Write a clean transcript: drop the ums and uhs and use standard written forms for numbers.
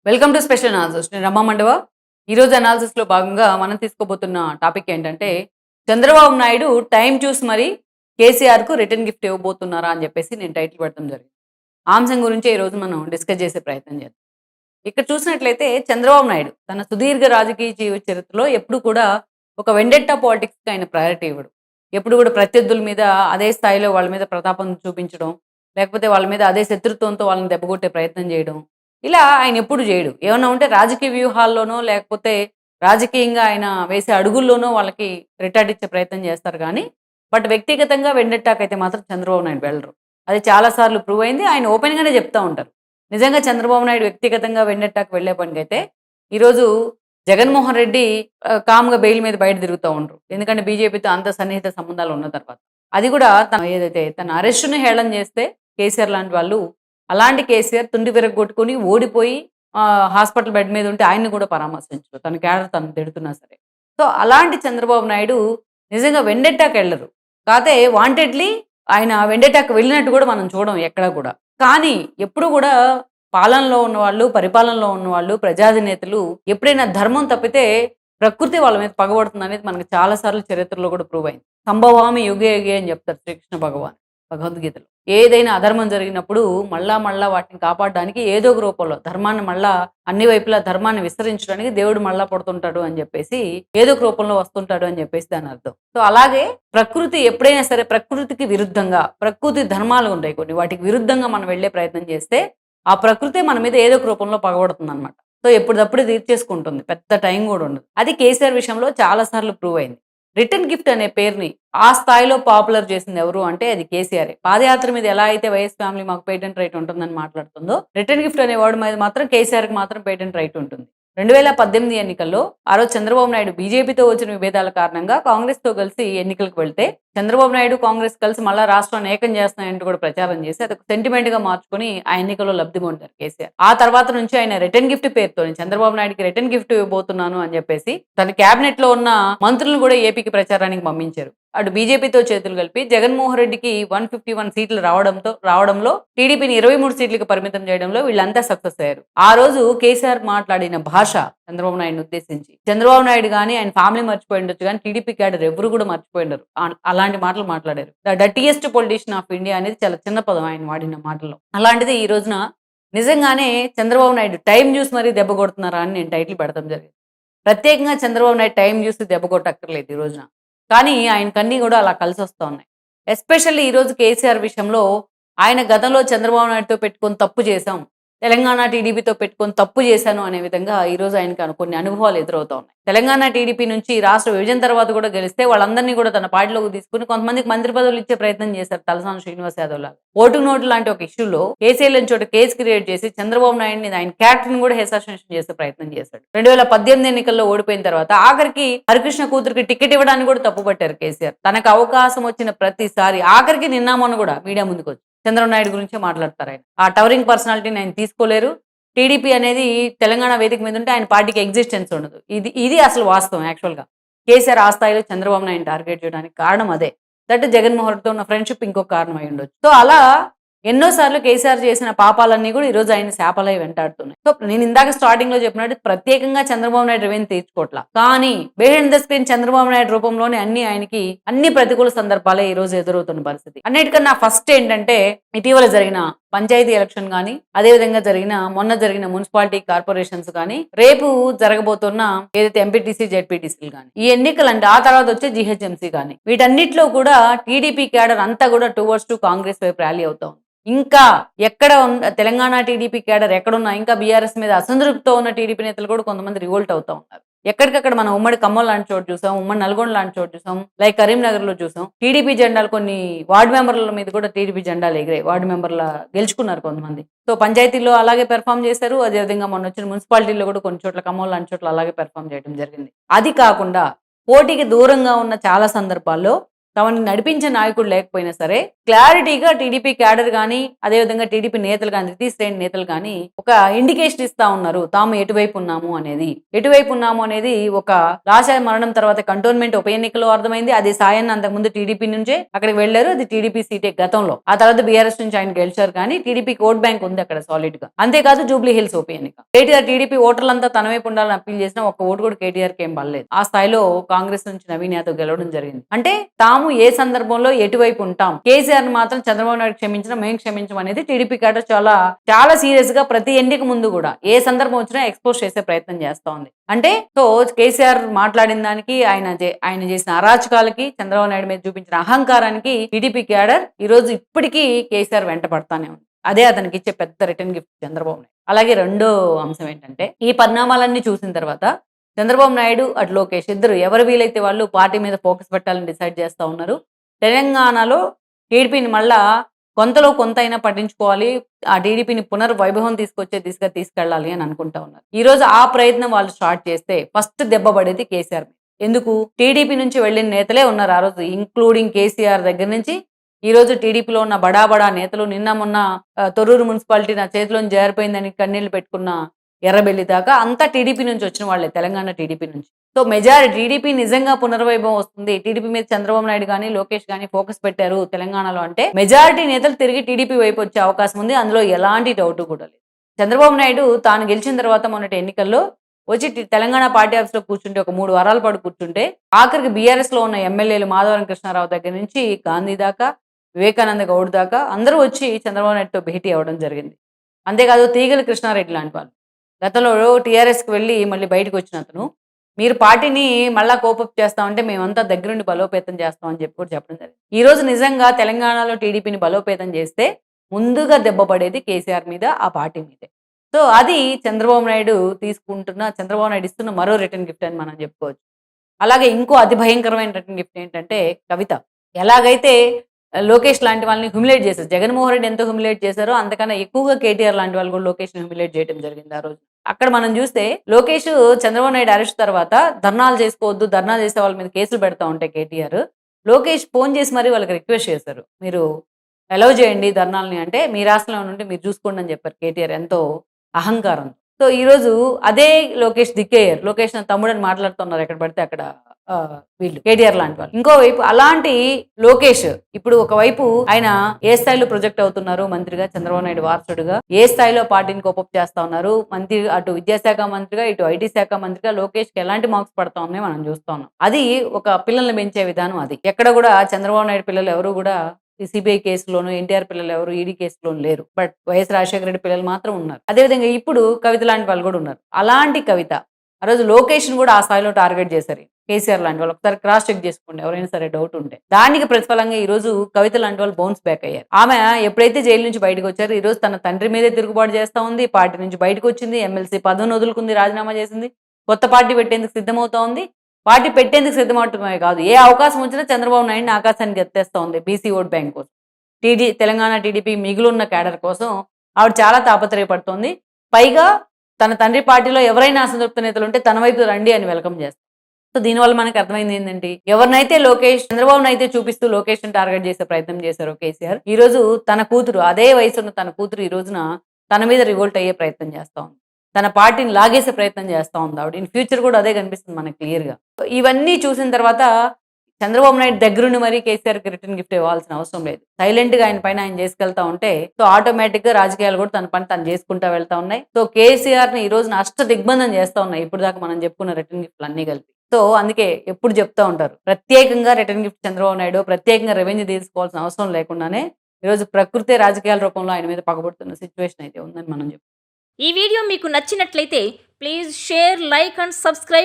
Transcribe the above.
Welcome to special analysis. నేను రమా మండవ. ఈరోజు అనాలిసిస్లో భాగంగా మనం తీసుకోబోతున్న టాపిక్ ఏంటంటే, చంద్రబాబు నాయుడు టైం చూసి మరి కేసీఆర్కు రిటర్న్ గిఫ్ట్ ఇవ్వబోతున్నారా అని చెప్పేసి నేను టైటిల్ పెట్టడం జరిగింది. ఆ అంశం గురించే ఈరోజు మనం డిస్కస్ చేసే ప్రయత్నం చేద్దాం. ఇక్కడ చూసినట్లయితే చంద్రబాబు నాయుడు తన సుదీర్ఘ రాజకీయ జీవిత చరిత్రలో ఎప్పుడు కూడా ఒక వెండెట్టా పాలిటిక్స్కి ఆయన ప్రయారిటీ ఇవ్వడు. ఎప్పుడు కూడా ప్రత్యర్థుల మీద అదే స్థాయిలో వాళ్ళ మీద ప్రతాపం చూపించడం, లేకపోతే వాళ్ళ మీద అదే శత్రుత్వంతో వాళ్ళని దెబ్బకొట్టే ప్రయత్నం చేయడం, ఇలా ఆయన ఎప్పుడు చేయడు. ఏమన్నా ఉంటే రాజకీయ వ్యూహాల్లోనో లేకపోతే రాజకీయంగా ఆయన వేసే అడుగుల్లోనో వాళ్ళకి రిటార్ట్ ఇచ్చే ప్రయత్నం చేస్తారు కానీ, బట్ వ్యక్తిగతంగా వెండెట్టాకైతే మాత్రం చంద్రబాబు నాయుడు వెళ్ళరు. అది చాలా సార్లు ప్రూవ్ అయింది. ఆయన ఓపెన్గానే చెప్తా ఉంటారు. నిజంగా చంద్రబాబు నాయుడు వ్యక్తిగతంగా వెండెట్టాకు వెళ్ళే పనికైతే ఈరోజు జగన్మోహన్ రెడ్డి కామ్‌గా బెయిల్ మీద బయట తిరుగుతా ఉండరు. ఎందుకంటే బీజేపీతో అంత సన్నిహిత సంబంధాలు ఉన్న తర్వాత. అది కూడా ఏదైతే తన అరెస్ట్‌ని హేళన చేస్తే కేసీఆర్ లాంటి వాళ్ళు, అలాంటి కేసీఆర్ తుండి విరగ్గొట్టుకొని ఓడిపోయి హాస్పిటల్ బెడ్ మీద ఉంటే ఆయన్ని కూడా పరామర్శించరు. తన క్యాడర్ తను తిడుతున్నా సరే. సో, అలాంటి చంద్రబాబు నాయుడు నిజంగా వెండెట్టాకెళ్ళరు. కాతే వాంటెడ్‌లీ ఆయన వెండెట్టాకు వెళ్ళినట్టు కూడా మనం చూడం ఎక్కడా కూడా. కానీ ఎప్పుడు కూడా పాలనలో ఉన్నవాళ్ళు, పరిపాలనలో ఉన్నవాళ్ళు, ప్రజాధినేతలు ఎప్పుడైనా ధర్మం తప్పితే ప్రకృతి వాళ్ళ మీద పగబడుతుందనేది మనకు చాలా సార్లు చరిత్రలో కూడా ప్రూవ్ అయింది. సంభవామి యుగే యుగే అని చెప్తారు శ్రీకృష్ణ భగవాన్ భగవద్గీతలో. ఏదైనా అధర్మం జరిగినప్పుడు మళ్ళా మళ్ళా వాటిని కాపాడడానికి ఏదో ఒక రూపంలో ధర్మాన్ని మళ్ళా అన్ని వైపులా ధర్మాన్ని విస్తరించడానికి దేవుడు మళ్ళా పుడుతుంటాడు అని చెప్పేసి, ఏదో ఒక రూపంలో వస్తుంటాడు అని చెప్పేసి దాని అర్థం. సో, అలాగే ప్రకృతి ఎప్పుడైనా సరే ప్రకృతికి విరుద్ధంగా, ప్రకృతి ధర్మాలు ఉంటాయి కొన్ని. వాటికి విరుద్ధంగా మనం వెళ్ళే ప్రయత్నం చేస్తే ఆ ప్రకృతే మన మీద ఏదో ఒక రూపంలో పగబడుతుందనమాట. సో, ఎప్పటిదప్పుడే తీర్చేసుకుంటుంది. పెద్ద టైం గూడా ఉండదు. అది కేసీఆర్ విషయంలో చాలా సార్లు ప్రూవ్ అయింది. రిటర్న్ గిఫ్ట్ అనే పేరుని ఆ స్థాయిలో పాపులర్ చేసింది ఎవరు అంటే అది కేసీఆరే. పాదయాత్ర మీద ఎలా అయితే వైఎస్ ఫ్యామిలీ మాకు పేటెంట్ రైట్ ఉంటుందని మాట్లాడుతుందో, రిటర్న్ గిఫ్ట్ అనే వర్డ్ మీద మాత్రం కేసీఆర్‌కి మాత్రం పేటెంట్ రైట్ ఉంటుంది. 2018 ఎన్నికల్లో ఆ రోజు చంద్రబాబు నాయుడు బీజేపీతో వచ్చిన విభేదాల కారణంగా కాంగ్రెస్‌తో కలిసి ఎన్నికలకు వెళ్తే, చంద్రబాబు నాయుడు, కాంగ్రెస్ కలిసి మళ్ళా రాష్ట్రాన్ని ఏకం చేస్తున్నాయంటూ కూడా ప్రచారం చేసి అదొక సెంటిమెంట్‌గా మార్చుకొని ఆ ఎన్నికల్లో లబ్ధి పొందారు కేసీఆర్. ఆ తర్వాత నుంచి ఆయన రిటర్న్ గిఫ్ట్ పేరుతోని చంద్రబాబు నాయుడుకి రిటర్న్ గిఫ్ట్ ఇవ్వబోతున్నాను అని చెప్పేసి తన క్యాబినెట్‌లో ఉన్న మంత్రులను కూడా ఏపీకి ప్రచారానికి పంపించారు. అటు బీజేపీతో చేతులు కలిపి జగన్మోహన్ రెడ్డికి 151 సీట్లు రావడంలో టీడీపీని 23 సీట్లకు పరిమితం చేయడంలో వీళ్ళంతా సక్సెస్ అయ్యారు. ఆ రోజు కేసీఆర్ మాట్లాడిన భాష చంద్రబాబు నాయుడుని ఉద్దేశించి, చంద్రబాబు నాయుడు గాని ఆయన ఫ్యామిలీ మర్చిపోయి ఉండొచ్చు కానీ టీడీపీ క్యాడర్ ఎవరు కూడా మర్చిపోయి ఉండరు. అలాంటి మాటలు మాట్లాడారు. The dirtiest politician of India అనేది చాలా చిన్న పదం ఆయన వాడిన మాటల్లో. అలాంటిది ఈ రోజున నిజంగానే చంద్రబాబు నాయుడు టైం చూసి మరీ దెబ్బ కొడుతున్నారా అని నేను టైటిల్ పెడతాం జరిగింది. ప్రత్యేకంగా చంద్రబాబు నాయుడు టైం చూసి దెబ్బ కొట్టక్కర్లేదు ఈ రోజున. కానీ ఆయనకన్నీ గూడా అలా కలిసొస్తా ఉన్నాయి. ఎస్పెషల్లీ ఈరోజు కేసీఆర్ విషయంలో ఆయన గతంలో చంద్రబాబు నాయుడుతో పెట్టుకొని తప్పు చేశాం, తెలంగాణ టీడీపీతో పెట్టుకొని తప్పు చేశాను అనే విధంగా ఈరోజు ఆయనకు కొన్ని అనుభవాలు ఎదురవుతా ఉన్నాయి. తెలంగాణ టీడీపీ నుంచి రాష్ట్ర విభజన తర్వాత కూడా గెలిస్తే వాళ్ళందరినీ కూడా తన పార్టీలోకి తీసుకుని కొంతమందికి మంత్రి పదవులు ఇచ్చే ప్రయత్నం చేశారు తలసాని శ్రీనివాస్ యాదవ్ లాగా. ఓటు నోటు లాంటి ఒక ఇష్యూలో కేసీఆర్ చోట కేసు క్రియేట్ చేసి చంద్రబాబు నాయుడిని ఆయన క్యారెక్టర్ని కూడా హెసాసినేషన్ చేసే ప్రయత్నం చేశాడు. 2018 ఎన్నికల్లో ఓడిపోయిన తర్వాత ఆఖరికి హరికృష్ణ కూతురికి టికెట్ ఇవ్వడానికి కూడా తప్పుపట్టారు కేసీఆర్. తనకు అవకాశం వచ్చిన ప్రతిసారి ఆఖరికి నిన్న మొన్న కూడా మీడియా ముందుకు వచ్చి చంద్రబాబు నాయుడు గురించే మాట్లాడతారు ఆయన. ఆ టవరింగ్ పర్సనాలిటీని ఆయన తీసుకోలేరు. టీడీపీ అనేది తెలంగాణ వేదిక మీద ఉంటే ఆయన పార్టీకి ఎగ్జిస్టెన్స్ ఉండదు. ఇది అసలు వాస్తవం యాక్చువల్‌గా. కేసీఆర్ ఆ స్థాయిలో చంద్రబాబు నాయుడుని టార్గెట్ చేయడానికి కారణం అదే. దట్ జగన్మోహన్ రెడ్డితో ఉన్న ఫ్రెండ్‌షిప్ ఇంకొక కారణం అయి ఉండొచ్చు. సో, అలా ఎన్నో సార్లు కేసీఆర్ చేసిన పాపాలన్నీ కూడా ఈరోజు ఆయన శాపాలై వెంటాడుతున్నాయి. సో, నేను ఇందాక స్టార్టింగ్‌లో చెప్పినట్టు ప్రత్యేకంగా చంద్రబాబు నాయుడు రెవెన్యూ తీర్చుకోవట్ల. కానీ behind the screen Chandrababu Naidu రూపంలోనే ఆయనకి అన్ని ప్రతికూల సందర్భాలే ఈ రోజు ఎదురవుతున్న పరిస్థితి. అన్నిటికన్నా ఫస్ట్ ఏంటంటే ఇటీవల జరిగిన పంచాయతీ ఎలక్షన్ గానీ, అదేవిధంగా మొన్న జరిగిన మున్సిపాలిటీ కార్పొరేషన్స్ గానీ, రేపు జరగబోతున్న ఏదైతే ఎంపీటీసీ, జెడ్పీటీసీలు గానీ, ఈ ఎన్నికలంటే ఆ తర్వాత వచ్చే జీహెచ్ఎంసీ గానీ, వీటన్నిటిలో కూడా టీడీపీ క్యాడర్ అంతా కూడా టువర్డ్స్ కాంగ్రెస్ వైపు ర్యాలీ అవుతా ఉంది. ఇంకా ఎక్కడ తెలంగాణ టీడీపీ క్యాడర్ ఎక్కడున్నా ఇంకా బీఆర్ఎస్ మీద అసంతృప్తితో ఉన్న టీడీపీ నేతలు కూడా కొంతమంది రివోల్ట్ అవుతా ఉన్నారు. ఎక్కడికక్కడ మనం ఉమ్మడి ఖమ్మం లాంటి చోటు చూసాం, ఉమ్మడి నల్గొండ లాంటి చోటు చూసాం, లైక్ కరీంనగర్‌లో చూసాం. టీడీపీ జెండాలు కొన్ని వార్డు మెంబర్ల మీద కూడా టీడీపీ జెండాలు ఎగిరాయి. వార్డు మెంబర్ల గెలుచుకున్నారు కొంతమంది. సో, పంచాయతీల్లో అలాగే పెర్ఫార్మ్ చేశారు. అదేవిధంగా మొన్న వచ్చిన మున్సిపాలిటీలో కూడా కొన్ని చోట్ల ఖమ్మం లాంటి చోట్ల అలాగే పెర్ఫార్మ్ చేయడం జరిగింది. అది కాకుండా పోటీకి దూరంగా ఉన్న చాలా సందర్భాల్లో తమని నడిపించే నాయకుడు లేకపోయినా సరే క్లారిటీగా టీడీపీ క్యాడర్ కానీ అదేవిధంగా టీడీపీ నేతలు కానీ ద్వితీయ శ్రేణి నేతలు కానీ ఒక ఇండికేషన్ ఇస్తా ఉన్నారు తాము ఎటువైపు ఉన్నాము అనేది ఒక రాశ మరణం తర్వాత కంటోన్మెంట్ ఉప ఎన్నికలో అర్థమైంది. అది సాయాన్ని అంతకుముందు టీడీపీ నుంచే అక్కడికి వెళ్లారు. అది టీడీపీ సీటే గతంలో. ఆ తర్వాత బీఆర్ఎస్ నుంచి ఆయన గెలిచారు కానీ టీడీపీ ఓట్ బ్యాంక్ ఉంది అక్కడ సాలిడ్ గా. అంతేకాదు జూబ్లీ హిల్స్ ఉప ఎన్నిక కేటీఆర్ టీడీపీ ఓటర్లంతా తన వైపు ఉండాలని అప్పీల్ చేసినా ఒక్క ఓటు కూడా కేటీఆర్ కి ఏం పడలేదు. ఆ స్థాయిలో కాంగ్రెస్ నుంచి నవీన్ యాదవ్ గెలవడం జరిగింది. అంటే తాము ఏ సందర్భంలో ఎటువైపు ఉంటాం, కేసీఆర్ మాత్రం చంద్రబాబు నాయుడు క్షమించడం మేము క్షమించం అనేది టీడీపీ క్యాడర్ చాలా సీరియస్ గా ప్రతి ఎన్నిక ముందు కూడా ఏ సందర్భం వచ్చినా ఎక్స్పోజ్ చేసే ప్రయత్నం చేస్తా ఉంది. అంటే సో కేసీఆర్ మాట్లాడిన దానికి ఆయన చేసిన అరాచకాలకి చంద్రబాబు నాయుడు మీద చూపించిన అహంకారానికి టీడీపీ క్యాడర్ ఈ రోజు ఇప్పటికీ కేసీఆర్ వెంట పడతానే ఉంది. అదే అతనికి ఇచ్చే పెద్ద రిటర్న్ గిఫ్ట్ చంద్రబాబు నాయుడు. అలాగే రెండో అంశం ఏంటంటే ఈ పరిణామాలన్నీ చూసిన తర్వాత చంద్రబాబు నాయుడు అటు లోకేష్ ఇద్దరు ఎవరు వీలైతే వాళ్ళు పార్టీ మీద ఫోకస్ పెట్టాలని డిసైడ్ చేస్తూ ఉన్నారు. తెలంగాణలో టీడీపీని మళ్ళా కొంతలో కొంత అయినా పట్టించుకోవాలి, ఆ టీడీపీని పునర్వైభవం తీసుకొచ్చే దిశగా తీసుకెళ్లాలి అని అనుకుంటా ఉన్నారు. ఈ రోజు ఆ ప్రయత్నం వాళ్ళు స్టార్ట్ చేస్తే ఫస్ట్ దెబ్బ పడేది కేసీఆర్. ఎందుకు? టీడీపీ నుంచి వెళ్ళిన నేతలే ఉన్నారు ఆ రోజు, ఇంక్లూడింగ్ కేసీఆర్ దగ్గర నుంచి ఈ రోజు టీడీపీలో ఉన్న బడా నేతలు. నిన్న మొన్న తొర్రూరు మున్సిపాలిటీ నా చేతిలోని జారిపోయిందని కన్నీళ్లు పెట్టుకున్న ఎర్రబెల్లి దాకా అంతా టీడీపీ నుంచి వచ్చిన వాళ్ళే, తెలంగాణ టీడీపీ నుంచి. సో మెజారిటీ టీడీపీ నిజంగా పునర్వైభవం వస్తుంది, టీడీపీ మీద చంద్రబాబు నాయుడు కానీ లోకేష్ కానీ ఫోకస్ పెట్టారు తెలంగాణలో అంటే మెజారిటీ నేతలు తిరిగి టీడీపీ వైపు వచ్చే అవకాశం ఉంది. అందులో ఎలాంటి డౌట్ కూడా లేదు. చంద్రబాబు నాయుడు తాను గెలిచిన తర్వాత మొన్నటి ఎన్నికల్లో వచ్చి తెలంగాణ పార్టీ ఆఫీస్ లో కూర్చుంటే ఒక 3 వారాల పాటు కూర్చుంటే ఆఖరికి బీఆర్ఎస్ లో ఉన్న ఎమ్మెల్యేలు మాధవరం కృష్ణారావు దగ్గర నుంచి గాంధీ దాకా వివేకానంద గౌడ్ దాకా అందరూ వచ్చి చంద్రబాబు నాయుడుతో భేటీ అవ్వడం జరిగింది. అంతేకాదు తీగల కృష్ణారెడ్డి లాంటి వాళ్ళు గతంలో టీఆర్ఎస్కి వెళ్ళి మళ్ళీ బయటకు వచ్చిన అతను, మీరు పార్టీని మళ్ళా కోపప్ చేస్తామంటే మేమంతా దగ్గరుండి బలోపేతం చేస్తామని చెప్పి కూడా చెప్పడం జరిగింది. ఈ రోజు నిజంగా తెలంగాణలో టీడీపీని బలోపేతం చేస్తే ముందుగా దెబ్బ పడేది కేసీఆర్ మీద, ఆ పార్టీ మీదే. సో అది చంద్రబాబు నాయుడు ఇస్తున్న మరో రిటర్న్ గిఫ్ట్ అని మనం చెప్పుకోవచ్చు. అలాగే ఇంకో అతి భయంకరమైన రిటర్న్ గిఫ్ట్ ఏంటంటే కవిత. ఎలాగైతే లోకేష్ లాంటి వాళ్ళని హ్యూమిలేట్ చేశారు, జగన్మోహన్ రెడ్డి ఎంతో హ్యూమిలేట్ చేశారో అంతకన్నా ఎక్కువగా కేటీఆర్ లాంటి వాళ్ళు కూడా లోకేష్ హ్యూమిలేట్ చేయడం జరిగింది ఆ రోజు. అక్కడ మనం చూస్తే లోకేష్ చంద్రబాబు నాయుడు అరెస్ట్ తర్వాత ధర్నాలు చేసుకోవద్దు, ధర్నా చేసే వాళ్ళ మీద కేసులు పెడతా ఉంటే కేటీఆర్ లోకేష్ ఫోన్ చేసి మరీ వాళ్ళకి రిక్వెస్ట్ చేశారు, మీరు అలౌ చేయండి ధర్నాలని, అంటే మీ రాష్ట్రంలో నుండి మీరు చూసుకోండి అని చెప్పారు కేటీఆర్ ఎంతో అహంకారం. సో ఈ రోజు అదే లోకేష్ దిక్కయ్యారు, లోకేష్ నా తమ్ముడని మాట్లాడుతున్నారు ఎక్కడ పడితే అక్కడ వీళ్ళు కేటీఆర్ లాంటి వాళ్ళు. ఇంకోవైపు అలాంటి లోకేష్ ఇప్పుడు ఒకవైపు ఆయన ఏ స్థాయిలో ప్రొజెక్ట్ అవుతున్నారు మంత్రిగా, చంద్రబాబు నాయుడు వారసుడుగా ఏ స్థాయిలో పార్టీని కోపప్ చేస్తా ఉన్నారు మంత్రి, అటు విద్యాశాఖ మంత్రిగా ఇటు ఐటీ శాఖ మంత్రిగా లోకేష్ కి ఎలాంటి మార్క్స్ పడతా ఉన్నాయి మనం చూస్తా ఉన్నాం. అది ఒక పిల్లల్ని పెంచే విధానం. అది ఎక్కడ కూడా చంద్రబాబు నాయుడు పిల్లలు ఎవరు కూడా సిబిఐ కేసులోను, ఎన్టీఆర్ పిల్లలు ఎవరు ఈడీ కేసులోను లేరు, బట్ వైఎస్ రాజశేఖర రెడ్డి పిల్లలు మాత్రం ఉన్నారు. అదేవిధంగా ఇప్పుడు కవిత లాంటి వాళ్ళు కూడా ఉన్నారు. అలాంటి కవిత ఆ రోజు లోకేష్ ను కూడా ఆ స్థాయిలో టార్గెట్ చేశారు కేసీఆర్ లాంటి వాళ్ళు. ఒకసారి క్రాస్ చెక్ చేసుకోండి ఎవరైనా సరే డౌట్ ఉంటే. దానికి ప్రతిఫలంగా ఈ రోజు కవిత లాంటి వాళ్ళు బౌన్స్ బ్యాక్ అయ్యారు. ఆమె ఎప్పుడైతే జైలు నుంచి బయటకు వచ్చారో ఈ రోజు తన తండ్రి మీదే తిరుగుబాటు చేస్తా ఉంది, పార్టీ నుంచి బయటకు వచ్చింది, ఎమ్మెల్సీ పదవిని వదులుకుంది, రాజీనామా చేసింది, కొత్త పార్టీ పెట్టేందుకు సిద్ధమవుతా ఉంది. పార్టీ పెట్టేందుకు సిద్ధమవుతమే కాదు, ఏ అవకాశం వచ్చినా చంద్రబాబు నాయుడిని ఆకాశానికి ఎత్తేస్తా ఉంది బీసీ ఓట్ బ్యాంక్ కోసం. తెలంగాణ టీడీపీ మిగులున్న క్యాడర్ కోసం ఆవిడ చాలా తాపత్రయపడుతోంది. పైగా తన తండ్రి పార్టీలో ఎవరైనా అసంతృప్త నేతలు ఉంటే తన వైపు రండి అని వెల్కమ్ చేస్తారు. సో దీనివల్ల మనకు అర్థమైంది ఏంటంటే ఎవరినైతే చంద్రబాబును అయితే చూపిస్తూ లోకేష్ ని టార్గెట్ చేసే ప్రయత్నం చేశారు కేసీఆర్, ఈ రోజు తన కూతురు, అదే వయసున్న తన కూతురు ఈ రోజున తన మీద రివోల్ట్ అయ్యే ప్రయత్నం చేస్తా ఉంది, తన పార్టీని లాగేసే ప్రయత్నం చేస్తా ఉంది ఆవిడ. ఇన్ ఫ్యూచర్ కూడా అదే కనిపిస్తుంది మనకు క్లియర్ గా. ఇవన్నీ చూసిన తర్వాత చంద్రబాబు నాయుడు దగ్గరుండి మరీ కేసీఆర్ కి రిటర్న్ గిఫ్ట్ ఇవ్వాల్సిన అవసరం లేదు. సైలెంట్ గా ఆయన పైన ఆయన చేసుకెళ్తా ఉంటే సో ఆటోమేటిక్ గా రాజకీయాలు కూడా తన పని తను చేసుకుంటా వెళ్తా ఉన్నాయి. సో కేసీఆర్ ని ఈ రోజున దిగ్బంధం చేస్తా ఉన్నాయి ఇప్పుడు దాకా మనం చెప్పుకున్న రిటర్న్ గిఫ్ట్లు అన్ని కలిపి. సో అందుకే ఎప్పుడు చెప్తా ఉంటారు, ప్రత్యేకంగా రిటర్న్ గిఫ్ట్ చంద్రబాబు నాయుడు ప్రత్యేకంగా రెవెన్యూ తీసుకోవాల్సిన అవసరం లేకుండానే ఈరోజు ప్రకృతి రాజకీయాల రూపంలో ఆయన మీద పగబడుతున్న సిచ్యువేషన్ అయితే ఉందని మనం చెప్తాం. ఈ వీడియో మీకు నచ్చినట్లయితే please share, like and subscribe.